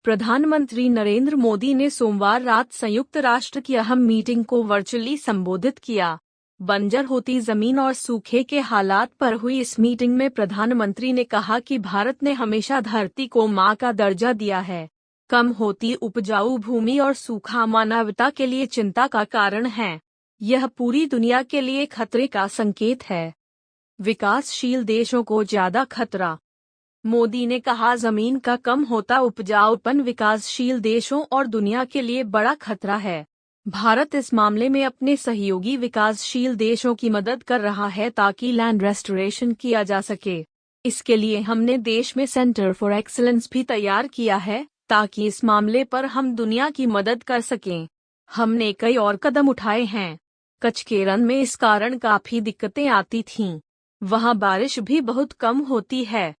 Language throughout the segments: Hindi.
प्रधानमंत्री नरेंद्र मोदी ने सोमवार रात संयुक्त राष्ट्र की अहम मीटिंग को वर्चुअली संबोधित किया। बंजर होती जमीन और सूखे के हालात पर हुई इस मीटिंग में प्रधानमंत्री ने कहा कि भारत ने हमेशा धरती को मां का दर्जा दिया है। कम होती उपजाऊ भूमि और सूखा मानवता के लिए चिंता का कारण है। यह पूरी दुनिया के लिए खतरे का संकेत है। विकासशील देशों को ज्यादा खतरा। मोदी ने कहा, जमीन का कम होता उपजाऊपन विकासशील देशों और दुनिया के लिए बड़ा खतरा है। भारत इस मामले में अपने सहयोगी विकासशील देशों की मदद कर रहा है ताकि लैंड रेस्टोरेशन किया जा सके। इसके लिए हमने देश में सेंटर फॉर एक्सीलेंस भी तैयार किया है ताकि इस मामले पर हम दुनिया की मदद कर सकें। हमने कई और कदम उठाए हैं। कच्छ के रण में इस कारण काफी दिक्कतें आती थीं। वहाँ बारिश भी बहुत कम होती है।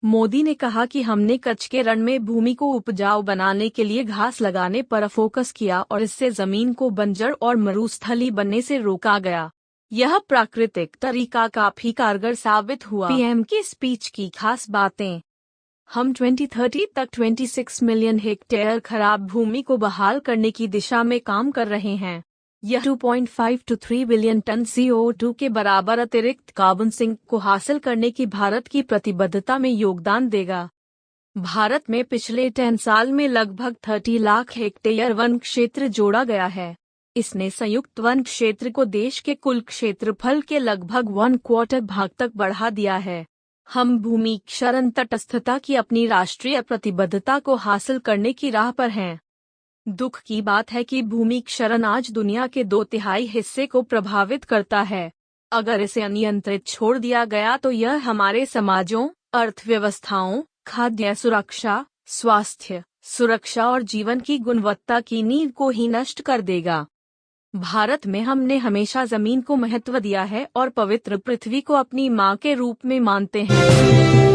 मोदी ने कहा कि हमने कच्छ के रण में भूमि को उपजाऊ बनाने के लिए घास लगाने पर फोकस किया और इससे जमीन को बंजर और मरुस्थली बनने से रोका गया। यह प्राकृतिक तरीका काफी कारगर साबित हुआ। पीएम की स्पीच की खास बातें। हम 2030 तक 26 मिलियन हेक्टेयर खराब भूमि को बहाल करने की दिशा में काम कर रहे हैं। यह 2.5 to 3 बिलियन टन CO2 के बराबर अतिरिक्त कार्बन सिंक को हासिल करने की भारत की प्रतिबद्धता में योगदान देगा। भारत में पिछले 10 साल में लगभग 30 लाख हेक्टेयर वन क्षेत्र जोड़ा गया है। इसने संयुक्त वन क्षेत्र को देश के कुल क्षेत्रफल के लगभग 1/4 भाग तक बढ़ा दिया है। हम भूमि क्षरण तटस्थता की अपनी राष्ट्रीय प्रतिबद्धता को हासिल करने की राह पर हैं। दुख की बात है कि भूमि क्षरण आज दुनिया के 2/3 हिस्से को प्रभावित करता है। अगर इसे अनियंत्रित छोड़ दिया गया तो यह हमारे समाजों, अर्थव्यवस्थाओं, खाद्य सुरक्षा, स्वास्थ्य सुरक्षा और जीवन की गुणवत्ता की नींव को ही नष्ट कर देगा। भारत में हमने हमेशा जमीन को महत्व दिया है और पवित्र पृथ्वी को अपनी मां के रूप में मानते हैं।